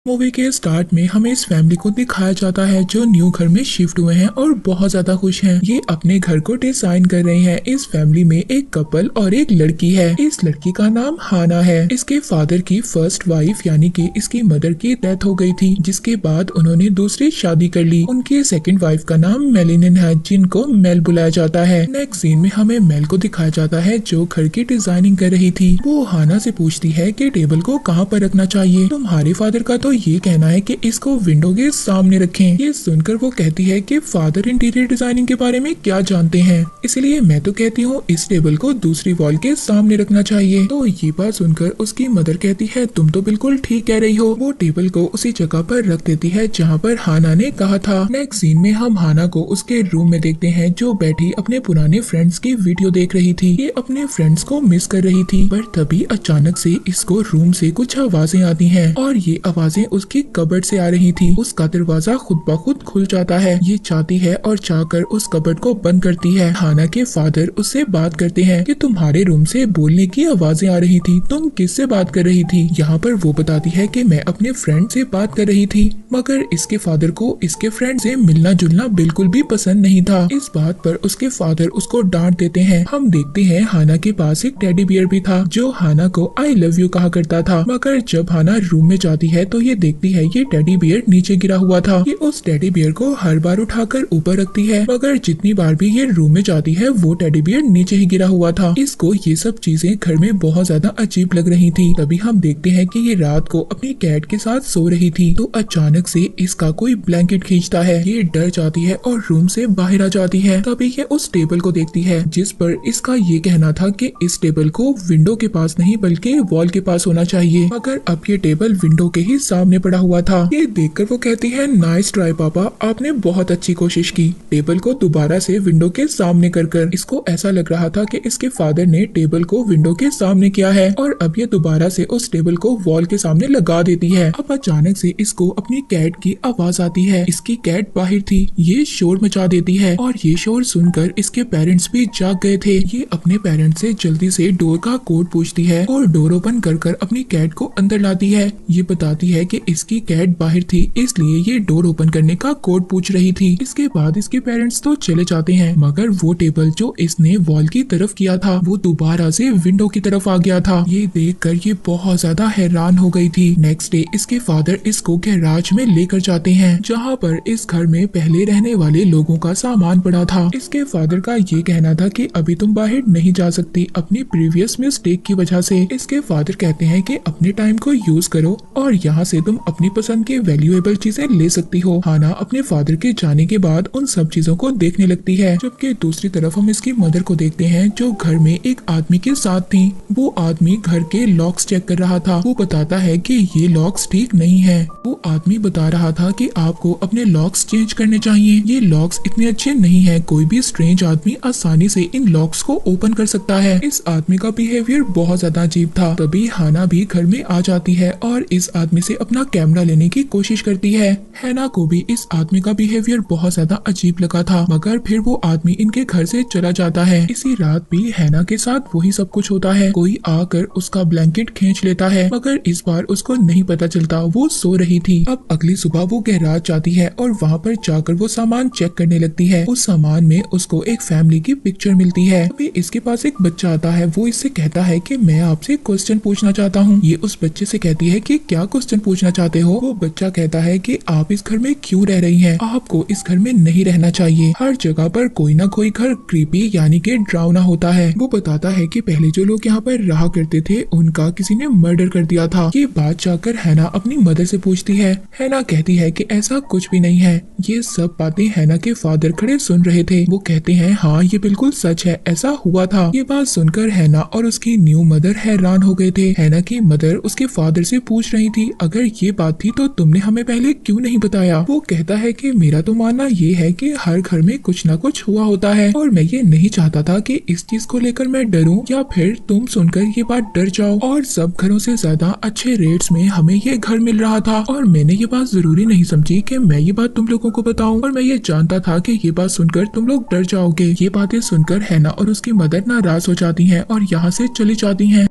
Movie के start में हमें इस फैमिली को दिखाया जाता है जो न्यू घर में शिफ्ट हुए हैं और बहुत ज्यादा खुश हैं। ये अपने घर को डिजाइन कर रहे हैं। इस फैमिली में एक कपल और एक लड़की है। इस लड़की का नाम हाना है। इसके फादर की फर्स्ट वाइफ यानी कि इसकी मदर की डेथ हो गई थी, जिसके बाद उन्होंने दूसरी शादी कर ली। उनकी सेकंड वाइफ का नाम मेलिनिन है, जिनको मेल बुलाया जाता है। नेक्स्ट सीन में हमें मेल को दिखाया जाता है जो घर की डिजाइनिंग कर रही थी। वो हाना से पूछती है कि टेबल को कहाँ पर रखना चाहिए। तुम्हारे फादर का तो ये कहना है कि इसको विंडो के सामने रखें। ये सुनकर वो कहती है कि फादर इंटीरियर डिजाइनिंग के बारे में क्या जानते हैं, इसलिए मैं तो कहती हूँ इस टेबल को दूसरी वॉल के सामने रखना चाहिए। तो ये बात सुनकर उसकी मदर कहती है तुम तो बिल्कुल ठीक कह रही हो। वो टेबल को उसी जगह पर रख देती है जहाँ पर हाना ने कहा था। नेक्स्ट सीन में हम हाना को उसके रूम में देखते हैं जो बैठी अपने पुराने फ्रेंड्स की वीडियो देख रही थी। ये अपने फ्रेंड्स को मिस कर रही थी, पर तभी अचानक से इसको रूम से कुछ आवाजें आती हैं और ये आवाजें उसकी कबर्ड से आ रही थी। उसका दरवाजा खुद ब खुद खुल जाता है। ये चाहती है और चाहकर उस कबर्ड को बंद करती है। हाना के फादर उससे बात करते हैं कि तुम्हारे रूम से बोलने की आवाजें आ रही थी, तुम किससे बात कर रही थी। यहाँ पर वो बताती है कि मैं अपने फ्रेंड से बात कर रही थी, मगर इसके फादर को इसके फ्रेंड से मिलना जुलना बिल्कुल भी पसंद नहीं था। इस बात पर उसके फादर उसको डांट देते हैं। हम देखते हैं हाना के पास एक टेडी बियर भी था जो हाना को आई लव यू कहा करता था, मगर जब हाना रूम में जाती है तो ये देखती है ये टेडी बियर नीचे गिरा हुआ था। ये उस टेडी बियर को हर बार उठाकर ऊपर रखती है, मगर जितनी बार भी ये रूम में जाती है वो टेडी बियर नीचे ही गिरा हुआ था। इसको ये सब चीजें घर में बहुत ज्यादा अजीब लग रही थी। तभी हम देखते हैं कि ये रात को अपनी कैट के साथ सो रही थी तो अचानक से इसका कोई ब्लैंकेट खींचता है। ये डर जाती है और रूम से बाहर आ जाती है। तभी ये उस टेबल को देखती है जिस पर इसका ये कहना था कि इस टेबल को विंडो के पास नहीं बल्कि वॉल के पास होना चाहिए, मगर अब ये टेबल विंडो के ही सामने पड़ा हुआ था। ये देखकर वो कहती है नाइस ट्राई पापा, आपने बहुत अच्छी कोशिश की टेबल को दोबारा से विंडो के सामने कर। इसको ऐसा लग रहा था कि इसके फादर ने टेबल को विंडो के सामने किया है और अब ये दोबारा से उस टेबल को वॉल के सामने लगा देती है। अब अचानक से इसको अपनी कैट की आवाज आती है। इसकी कैट बाहर थी। ये शोर मचा देती है और ये शोर सुनकर इसके पेरेंट्स भी जाग गए थे। ये अपने पेरेंट्स से जल्दी से डोर का कोड पूछती है और डोर ओपन कर अपनी कैट को अंदर लाती है। ये बताती है कि इसकी कैट बाहर थी इसलिए ये डोर ओपन करने का कोड पूछ रही थी। इसके बाद इसके पेरेंट्स तो चले जाते हैं, मगर वो टेबल जो इसने वॉल की तरफ किया था वो दोबारा से विंडो की तरफ आ गया था। ये देखकर ये बहुत ज्यादा हैरान हो गई थी। नेक्स्ट डे इसके फादर इसको गैराज में लेकर जाते हैं जहाँ पर इस घर में पहले रहने वाले लोगों का सामान पड़ा था। इसके फादर का ये कहना था कि अभी तुम बाहर नहीं जा सकती अपनी प्रीवियस मिस्टेक की वजह से। इसके फादर कहते हैं कि अपने टाइम को यूज करो और यहाँ से तुम अपनी पसंद की वैल्यूएबल चीजें ले सकती हो। हाना अपने फादर के जाने के बाद उन सब चीजों को देखने लगती है, जबकि दूसरी तरफ हम इसकी मदर को देखते हैं जो घर में एक आदमी के साथ थी। वो आदमी घर के लॉक्स चेक कर रहा था। वो बताता है कि ये लॉक्स ठीक नहीं है। वो आदमी बता रहा था कि आपको अपने लॉक्स चेंज करने चाहिए, ये लॉक्स इतने अच्छे नहीं है, कोई भी स्ट्रेंज आदमी आसानी से इन लॉक्स को ओपन कर सकता है। इस आदमी का बिहेवियर बहुत ज्यादा अजीब था। तभी हाना भी घर में आ जाती है और इस आदमी से अपना कैमरा लेने की कोशिश करती है। हैना को भी इस आदमी का बिहेवियर बहुत ज्यादा अजीब लगा था, मगर फिर वो आदमी इनके घर से चला जाता है। इसी रात भी हैना के साथ वही सब कुछ होता है। कोई आकर उसका ब्लैंकेट खींच लेता है, मगर इस बार उसको नहीं पता चलता, वो सो रही थी। अब अगली सुबह वो गैराज जाती है और वहाँ पर जाकर वो सामान चेक करने लगती है। उस सामान में उसको एक फैमिली की पिक्चर मिलती है। अभी इसके पास एक बच्चा आता है। वो इससे कहता है कि मैं आपसे क्वेश्चन पूछना चाहता हूँ। ये उस बच्चे से कहती है कि क्या क्वेश्चन पूछना चाहते हो। वो बच्चा कहता है कि आप इस घर में क्यों रह रही हैं? आपको इस घर में नहीं रहना चाहिए। हर जगह पर कोई ना कोई घर क्रीपी यानी कि डरावना होता है। वो बताता है कि पहले जो लोग यहाँ पर रहा करते थे उनका किसी ने मर्डर कर दिया था। ये बात जाकर हैना अपनी मदर से पूछती है। हैना कहती है कि ऐसा कुछ भी नहीं है। ये सब बातें हैना के फादर खड़े सुन रहे थे। वो कहते हैं हाँ ये बिल्कुल सच है, ऐसा हुआ था। ये बात सुनकर हैना और उसकी न्यू मदर हैरान हो गए थे। हैना की मदर उसके फादर से पूछ रही थी अगर ये बात थी तो तुमने हमें पहले क्यों नहीं बताया। वो कहता है कि मेरा तो मानना ये है कि हर घर में कुछ ना कुछ हुआ होता है और मैं ये नहीं चाहता था कि इस चीज को लेकर मैं डरूं या फिर तुम सुनकर ये बात डर जाओ। और सब घरों से ज्यादा अच्छे रेट्स में हमें ये घर मिल रहा था और मैंने ये बात जरूरी नहीं समझी कि मैं ये बात तुम लोगों को बताऊं, और मैं ये जानता था कि ये बात सुनकर तुम लोग डर जाओगे। ये बातें सुनकर हैना और उसकी मदर नाराज हो जाती हैं और यहाँ से चली जाती हैं।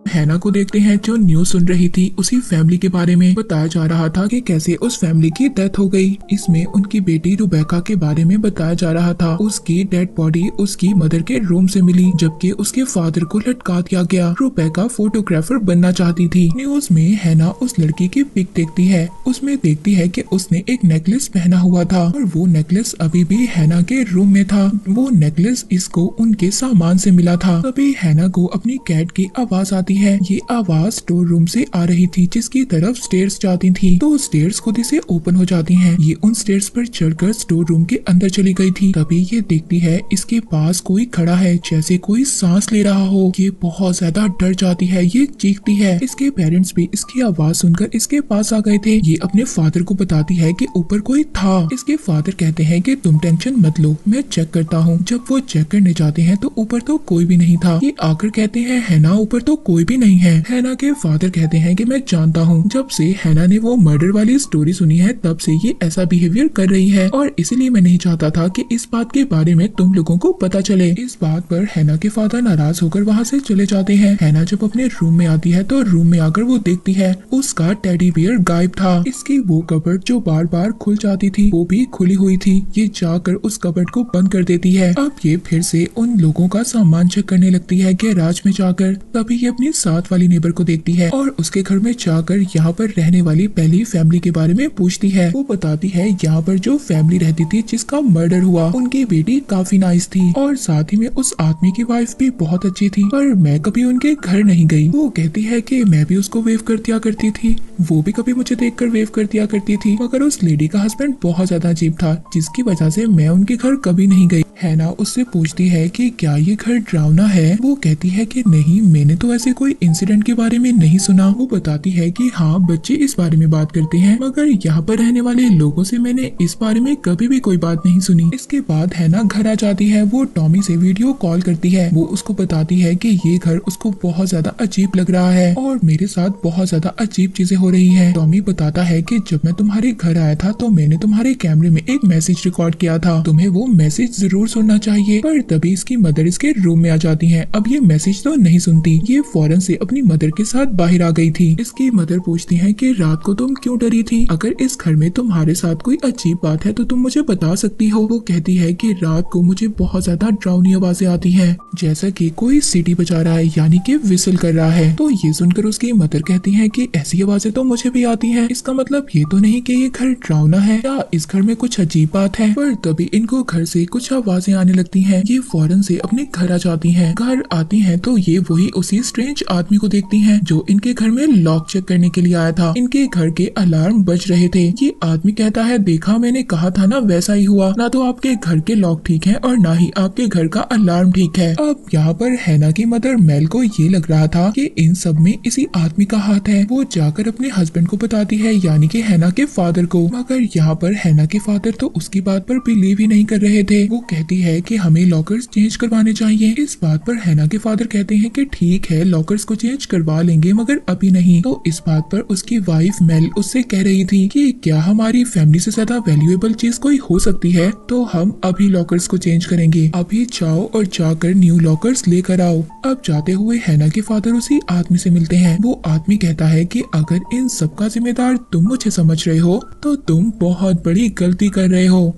हैना को देखते हैं जो न्यूज सुन रही थी। उसी फैमिली के बारे में बताया जा रहा था कि कैसे उस फैमिली की डेथ हो गई। इसमें उनकी बेटी रुबेका के बारे में बताया जा रहा था। उसकी डेड बॉडी उसकी मदर के रूम से मिली, जबकि उसके फादर को लटका दिया गया। रुबेका फोटोग्राफर बनना चाहती थी। न्यूज में हैना उस लड़की की पिक देखती है। उसमें देखती है कि उसने एक नेकलेस पहना हुआ था और वो नेकलेस अभी भी हैना के रूम में था। वो नेकलेस इसको उनके सामान से मिला था। तभी हैना को अपनी कैट की आवाज आती है। ये आवाज स्टोर रूम से आ रही थी, जिसकी तरफ स्टेयर्स जाती थी। तो स्टेयर्स खुद से ओपन हो जाती हैं। ये उन स्टेयर्स पर चढ़कर स्टोर रूम के अंदर चली गई थी। तभी ये देखती है इसके पास कोई खड़ा है, जैसे कोई सांस ले रहा हो। ये बहुत ज्यादा डर जाती है। ये चीखती है। इसके पेरेंट्स भी इसकी आवाज सुनकर इसके पास आ गए थे। ये अपने फादर को बताती है कि ऊपर कोई था। इसके फादर कहते हैं कि तुम टेंशन मत लो, मैं चेक करता हूँ। जब वो चेक करने जाते हैं तो ऊपर तो कोई भी नहीं था। ये आकर कहते हैं हैना ऊपर तो कोई भी नहीं है। हैना के फादर कहते हैं कि मैं जानता हूँ, जब से हैना ने वो मर्डर वाली स्टोरी सुनी है तब से ये ऐसा बिहेवियर कर रही है और इसीलिए मैं नहीं चाहता था कि इस बात के बारे में तुम लोगों को पता चले। इस बात पर हैना के फादर नाराज होकर वहाँ से चले जाते हैं। हैना जब अपने रूम में आती है तो रूम में आकर वो देखती है उसका टेडी बियर गायब था। इसकी वो कबर्ड जो बार बार खुल जाती थी वो भी खुली हुई थी। ये जाकर उस कबर्ड को बंद कर देती है। अब ये फिर से उन लोगों का सामान चेक करने लगती है गैराज में जाकर। तभी ये अपनी साथ वाली नेबर को देखती है और उसके घर में जाकर यहाँ पर रहने वाली पहली फैमिली के बारे में पूछती है। वो बताती है यहाँ पर जो फैमिली रहती थी जिसका मर्डर हुआ, उनकी बेटी काफी नाइस थी और साथ ही में उस आदमी की वाइफ भी बहुत अच्छी थी, पर मैं कभी उनके घर नहीं गई। वो कहती है कि मैं भी उसको वेव कर दिया करती थी, वो भी कभी मुझे देखकर वेव कर दिया करती थी, मगर उस लेडी का हस्बैंड बहुत ज्यादा अजीब था, जिसकी वजह से मैं उनके घर कभी नहीं गई। हैना उससे पूछती है कि क्या ये घर डरावना है। वो कहती है कि नहीं, मैंने तो ऐसे कोई इंसिडेंट के बारे में नहीं सुना। वो बताती है कि हाँ, बच्चे इस बारे में बात करते हैं, मगर यहाँ पर रहने वाले लोगों से मैंने इस बारे में कभी भी कोई बात नहीं सुनी। इसके बाद हैना घर आ जाती है। वो टॉमी से वीडियो कॉल करती है। वो उसको बताती है कि ये घर उसको बहुत ज्यादा अजीब लग रहा है और मेरे साथ बहुत ज्यादा अजीब चीजें हो रही हैं। टॉमी बताता है कि जब मैं तुम्हारे घर आया था तो मैंने तुम्हारे कैमरे में एक मैसेज रिकॉर्ड किया था, तुम्हें वो मैसेज जरूर सुनना चाहिए। पर तभी इसकी मदर इसके रूम में आ जाती है। अब ये मैसेज तो नहीं सुनती। ये फौरन से अपनी मदर के साथ बाहर आ गई थी। इसकी मदर पूछती है कि रात को तुम क्यों डरी थी? अगर इस घर में तुम्हारे साथ कोई अजीब बात है तो तुम मुझे बता सकती हो। वो कहती है कि रात को मुझे बहुत ज्यादा डरावनी आवाजें आती हैं, जैसा कि कोई सीटी बजा रहा है, यानी कि विसल कर रहा है। तो ये सुनकर उसकी मदर कहती है कि ऐसी आवाजें तो मुझे भी आती हैं। इसका मतलब ये तो नहीं कि ये घर डरावना है या इस घर में कुछ अजीब बात है। पर तभी इनको घर से कुछ आवाजें आने लगती हैं। ये फौरन से अपने घर आ जाती हैं। घर आती हैं तो ये वही उसी स्ट्रेंज आदमी को देखती हैं जो इनके घर में लॉक चेक करने के लिए आया था। इनके घर के अलार्म बज रहे थे। ये आदमी कहता है, देखा मैंने कहा था ना, वैसा ही हुआ। ना तो आपके घर के लॉक ठीक है और ना ही आपके घर का अलार्म ठीक है। अब यहाँ पर हैना की मदर मेल को ये लग रहा था कि इन सब में इसी आदमी का हाथ है। वो जाकर अपने हस्बैंड को बताती है, यानी कि हैना के फादर को। मगर यहाँ पर हैना के फादर तो उसकी बात पर बिलीव ही नहीं कर रहे थे। वो कहती है कि हमें लॉकर्स चेंज करवाने चाहिए। इस बात पर हैना के फादर कहते हैं कि ठीक है, लॉकर्स को चेंज करवा लेंगे, मगर अभी नहीं। तो इस बात पर उसकी वाइफ मेल उससे कह रही थी कि क्या हमारी फैमिली से ज्यादा वैल्यूएबल चीज कोई हो सकती है, तो हम अभी लॉकर्स को चेंज करेंगे। अभी जाओ और जाकर न्यू लॉकर्स लेकर आओ। अब जाते हुए हैना के फादर उसी आदमी से मिलते हैं। वो आदमी कहता है कि अगर इन सब का जिम्मेदार तुम मुझे समझ रहे हो तो तुम बहुत बड़ी गलती कर रहे हो।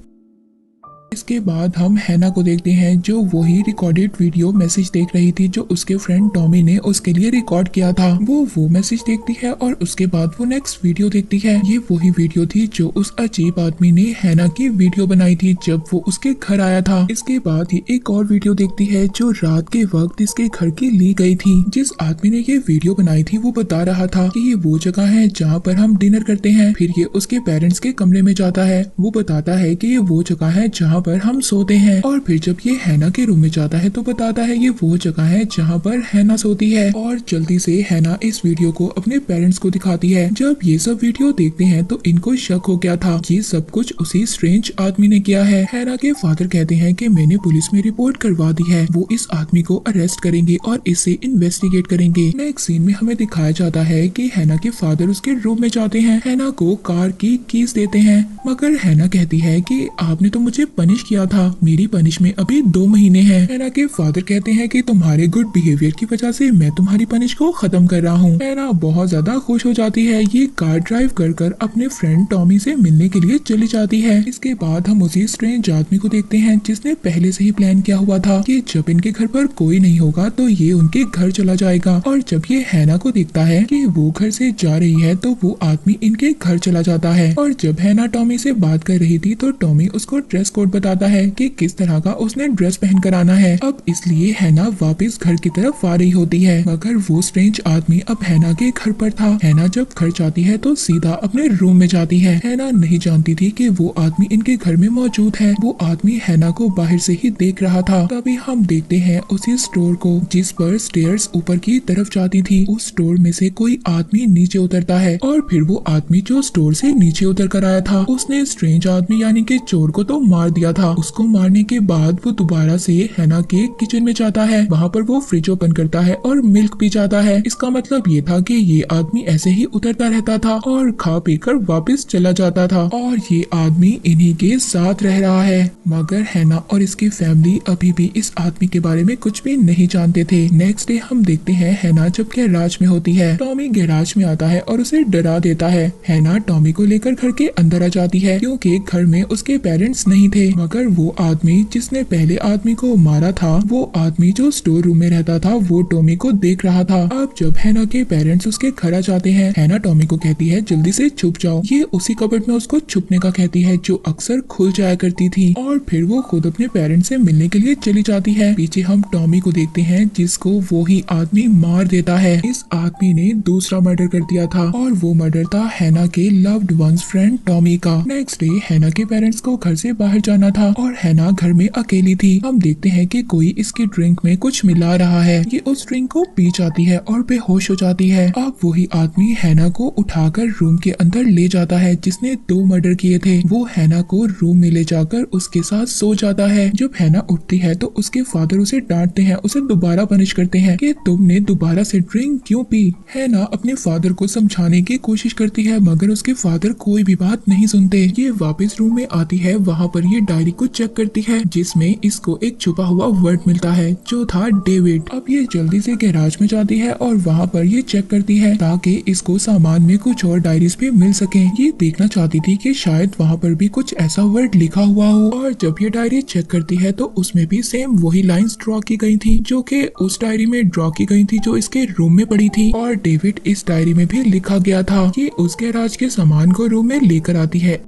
इसके बाद हम हैना को देखते हैं जो वही रिकॉर्डेड वीडियो मैसेज देख रही थी जो उसके फ्रेंड टॉमी ने उसके लिए रिकॉर्ड किया था। वो मैसेज देखती है और उसके बाद वो नेक्स्ट वीडियो देखती है। ये वही वीडियो थी जो उस अजीब आदमी ने हैना की वीडियो बनाई थी जब वो उसके घर आया था। इसके बाद ये एक और वीडियो देखती है जो रात के वक्त इसके घर की ली गई थी। जिस आदमी ने ये वीडियो बनाई थी वो बता रहा था कि ये वो जगह है जहाँ पर हम डिनर करते हैं। फिर ये उसके पेरेंट्स के कमरे में जाता है। वो बताता है कि ये वो जगह है जहाँ पर हम सोते हैं। और फिर जब ये हैना के रूम में जाता है तो बताता है ये वो जगह है जहाँ पर हैना सोती है। और जल्दी से हैना इस वीडियो को अपने पेरेंट्स को दिखाती है। जब ये सब वीडियो देखते हैं तो इनको शक हो गया था, ये सब कुछ उसी स्ट्रेंज आदमी ने किया है। हैना के फादर कहते हैं कि मैंने पुलिस में रिपोर्ट करवा दी है, वो इस आदमी को अरेस्ट करेंगे और इससे इन्वेस्टिगेट करेंगे। नेक्स्ट सीन में हमें दिखाया जाता है कि हैना के फादर उसके रूम में जाते हैं, हैना को कार की कीज देते हैं। मगर हैना कहती है कि आपने तो मुझे पनिश किया था, मेरी पनिश में अभी 2 महीने हैं। हैना के फादर कहते हैं कि तुम्हारे गुड बिहेवियर की वजह से मैं तुम्हारी पनिश को खत्म कर रहा हूँ। हैना बहुत ज्यादा खुश हो जाती है। ये कार ड्राइव कर अपने फ्रेंड टॉमी से मिलने के लिए चली जाती है। इसके बाद हम उसी स्ट्रेंज आदमी को देखते हैं जिसने पहले से ही प्लान किया हुआ था कि जब इनके घर पर कोई नहीं होगा तो ये उनके घर चला जाएगा। और जब ये हैना को देखता है कि वो घर से जा रही है तो वो आदमी इनके घर चला जाता है। और जब हैना टॉमी से बात कर रही थी तो टॉमी उसको ड्रेस कोड बताता है कि किस तरह का उसने ड्रेस पहन कर आना है। अब इसलिए हैना वापस घर की तरफ आ रही होती है, मगर वो स्ट्रेंज आदमी अब हैना के घर पर था। हैना जब घर जाती है तो सीधा अपने रूम में जाती है। हैना नहीं जानती थी कि वो आदमी इनके घर में मौजूद है। वो आदमी हैना को बाहर से ही देख रहा था। तभी हम देखते हैं उसी स्टोर को जिस पर स्टेयर्स ऊपर की तरफ जाती थी। उस स्टोर में से कोई आदमी नीचे उतरता है और फिर वो आदमी जो स्टोर से नीचे उतर कर आया था उसने स्ट्रेंज आदमी यानी कि चोर को तो मार दिया था। उसको मारने के बाद वो दोबारा से हैना के किचन में जाता है। वहाँ पर वो फ्रिज ओपन करता है और मिल्क पी जाता है। इसका मतलब ये था कि ये आदमी ऐसे ही उतरता रहता था और खा पी कर वापिस चला जाता था और ये आदमी इन्हीं के साथ रह रहा है। मगर हैना और इसकी फैमिली अभी भी इस आदमी के बारे में कुछ भी नहीं जानते थे। नेक्स्ट डे हम देखते हैं हैना जब गैराज में होती है। टॉमी गैराज में आता है और उसे डरा देता है। हैना टॉमी को लेकर घर के अंदर आ जाती है क्योंकि घर में उसके पेरेंट्स नहीं थे। मगर वो आदमी जिसने पहले आदमी को मारा था, वो आदमी जो स्टोर रूम में रहता था, वो टॉमी को देख रहा था। अब जब हैना के पेरेंट्स उसके घर आ जाते हैं, हैना टॉमी को कहती है जल्दी से छुप जाओ। ये उसी कबर्ड में उसको छुपने का कहती है जो अक्सर खुल जाया करती थी। और फिर वो खुद अपने पेरेंट्स से मिलने के लिए चली जाती है। पीछे हम टॉमी को देखते हैं जिसको वो ही आदमी मार देता है। इस आदमी ने दूसरा मर्डर कर दिया था और वो मर्डर था हैना के लव्ड वंस फ्रेंड टॉमी का। नेक्स्ट डे हैना के पेरेंट्स को घर से बाहर जाना था और हैना घर में अकेली थी। हम देखते हैं कि कोई इसकी ड्रिंक में कुछ मिला रहा है। ये उस ड्रिंक को पी जाती है और बेहोश हो जाती है। अब वही आदमी हैना को उठाकर रूम के अंदर ले जाता है जिसने 2 मर्डर किए थे। वो हैना को रूम में ले जाकर उसके साथ सो जाता है। जब हैना उठती है तो उसके फादर उसे डांटते हैं, उसे दोबारा पनिश करते हैं कि तुमने दोबारा से ड्रिंक क्यों पी। हैना अपने फादर को समझाने की कोशिश करती है मगर उसके फादर कोई भी बात नहीं सुनते। ये वापस रूम में आती है। वहाँ पर ये डायरी को चेक करती है जिसमें इसको एक छुपा हुआ वर्ड मिलता है जो था डेविड। अब ये जल्दी से गैराज में जाती है और वहाँ पर ये चेक करती है ताकि इसको सामान में कुछ और डायरीज भी मिल सके। ये देखना चाहती थी कि शायद वहाँ पर भी कुछ ऐसा वर्ड लिखा हुआ हो। और जब ये डायरी चेक करती है तो उसमें भी सेम वही लाइंस ड्रॉ की गई थी जो कि उस डायरी में ड्रॉ की गई थी जो इसके रूम में पड़ी थी। और डेविड इस डायरी में भी लिखा गया था। ये उस गैराज के सामान को रूम में लेकर आती है।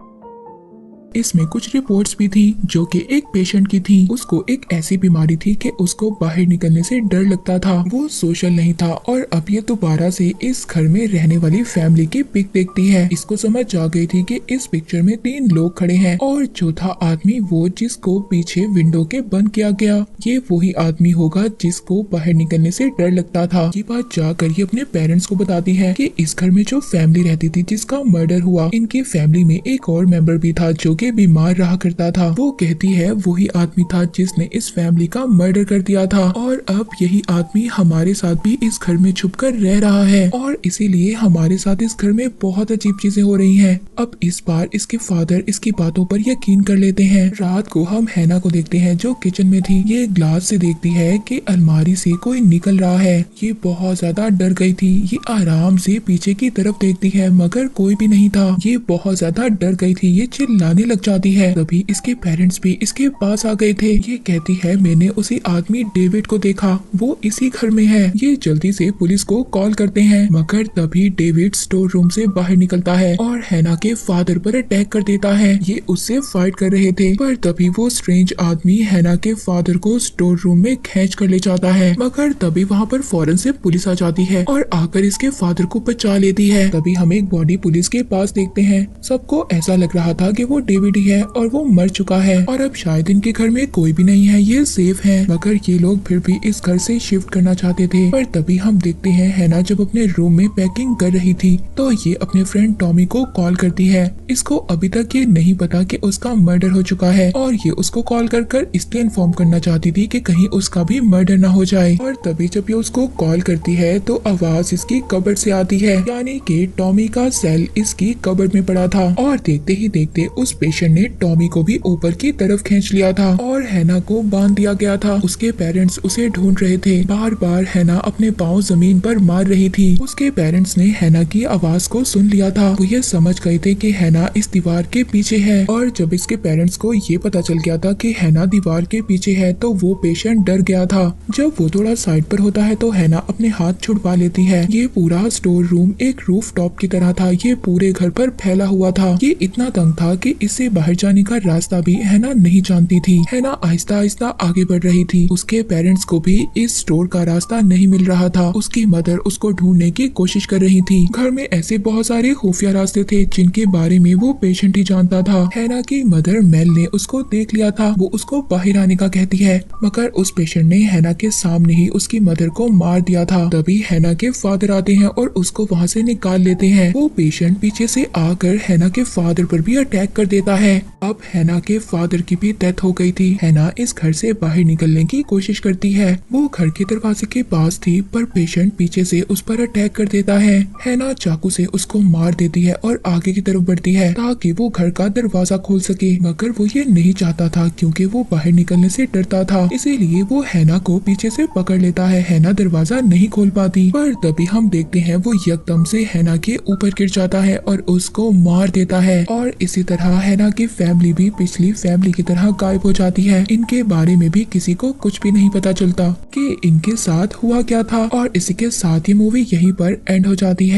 इसमें कुछ रिपोर्ट्स भी थी जो कि एक पेशेंट की थी। उसको एक ऐसी बीमारी थी कि उसको बाहर निकलने से डर लगता था। वो सोशल नहीं था और अब ये दोबारा से इस घर में रहने वाली फैमिली की पिक देखती है। इसको समझ आ गई थी कि इस पिक्चर में 3 लोग खड़े हैं और चौथा आदमी वो जिसको पीछे विंडो के बंद किया गया, ये वही आदमी होगा जिसको बाहर निकलने से डर लगता था। ये बात जाकर ये अपने पेरेंट्स को बताती है कि इस घर में जो फैमिली रहती थी जिसका मर्डर हुआ, इनकी फैमिली में एक और मेंबर भी था जो के बीमार रहा करता था। वो कहती है वही आदमी था जिसने इस फैमिली का मर्डर कर दिया था और अब यही आदमी हमारे साथ भी इस घर में छुपकर रह रहा है और इसीलिए हमारे साथ इस घर में बहुत अजीब चीजें हो रही हैं। अब इस बार इसके फादर इसकी बातों पर यकीन कर लेते हैं। रात को हम हैना को देखते हैं जो किचन में थी। ये ग्लास से देखती है कि अलमारी से कोई निकल रहा है। ये बहुत ज्यादा डर गई थी। ये आराम से पीछे की तरफ देखती है मगर कोई भी नहीं था। ये बहुत ज्यादा डर गई थी। ये चिल्लाने लग जाती है। तभी इसके पेरेंट्स भी इसके पास आ गए थे। ये कहती है मैंने उसी आदमी डेविड को देखा, वो इसी घर में है। ये जल्दी से पुलिस को कॉल करते हैं मगर तभी डेविड स्टोर रूम से बाहर निकलता है और हैना के फादर पर अटैक कर देता है। ये उससे फाइट कर रहे थे पर तभी वो स्ट्रेंज आदमी हैना के फादर को स्टोर रूम में खींच कर ले जाता है मगर तभी वहाँ पर फौरन से पुलिस आ जाती है और आकर इसके फादर को बचा लेती है। तभी हम एक बॉडी पुलिस के पास देखते हैं। सबको ऐसा लग रहा था कि वो डीवीडी है और वो मर चुका है और अब शायद इनके घर में कोई भी नहीं है, ये सेफ है। मगर ये लोग फिर भी इस घर से शिफ्ट करना चाहते थे। पर तभी हम देखते हैं हैना जब अपने रूम में पैकिंग कर रही थी तो ये अपने फ्रेंड टॉमी को कॉल करती है। इसको अभी तक ये नहीं पता कि उसका मर्डर हो चुका है और ये उसको कॉल कर इसलिए इन्फॉर्म करना चाहती थी कि कहीं उसका भी मर्डर ना हो जाए। और तभी जब ये उसको कॉल करती है तो आवाज इसकी कबर्ड से आती है, यानी कि टॉमी का सेल इसकी कबर्ड में पड़ा था और देखते ही देखते उस पेशेंट ने टॉमी को भी ऊपर की तरफ खींच लिया था और हैना को बांध दिया गया था। उसके पेरेंट्स उसे ढूंढ रहे थे। बार बार हैना अपने पाँव जमीन पर मार रही थी। उसके पेरेंट्स ने हैना की आवाज को सुन लिया था। वो ये समझ गए थे कि हैना इस दीवार के पीछे है और जब इसके पेरेंट्स को ये पता चल गया था कि हैना दीवार के पीछे है तो वो पेशेंट डर गया था। जब वो थोड़ा साइड पर होता है तो हैना अपने हाथ छुड़वा लेती है। ये पूरा स्टोर रूम एक रूफ टॉप की तरह था। ये पूरे घर पर फैला हुआ था। ये इतना तंग था कि इससे बाहर जाने का रास्ता भी हैना नहीं जानती थी। हैना आहिस्ता आहिस्ता आगे बढ़ रही थी। उसके पेरेंट्स को भी इस स्टोर का रास्ता नहीं मिल रहा था। उसकी मदर उसको ढूंढने की कोशिश कर रही थी। घर में ऐसे बहुत सारे खुफिया रास्ते थे जिनके बारे में वो पेशेंट ही जानता था। हैना की मदर मेल ने उसको देख लिया था। वो उसको बाहर आने का कहती है मगर उस पेशेंट ने हैना के सामने ही उसकी मदर को मार दिया था। तभी हैना के फादर आते हैं और उसको वहाँ से निकाल लेते हैं। वो पेशेंट पीछे से आकर हैना के फादर पर भी अटैक कर देता है। अब हैना के फादर की भी डेथ हो गई थी। हैना इस घर से बाहर निकलने की कोशिश करती है। वो घर के दरवाजे के पास थी पर पेशेंट पीछे से उस पर अटैक कर देता है। हैना चाकू से उसको मार देती है और आगे की तरफ बढ़ती है ताकि वो घर का दरवाजा खोल सके। मगर वो ये नहीं चाहता था क्योंकि वो बाहर निकलने से डरता था, इसीलिए वो हैना को पीछे से पकड़ लेता है। हैना दरवाजा नहीं खोल पाती पर तभी हम देखते हैं वो एकदम से हैना के ऊपर गिर जाता है और उसको मार देता है। और इसी तरह हैना की फैमिली भी पिछली फैमिली की तरह गायब हो जाती है। इनके बारे में भी किसी को कुछ भी नहीं पता चलता कि इनके साथ हुआ क्या था। और इसी के साथ ये मूवी यहीं पर एंड हो जाती है।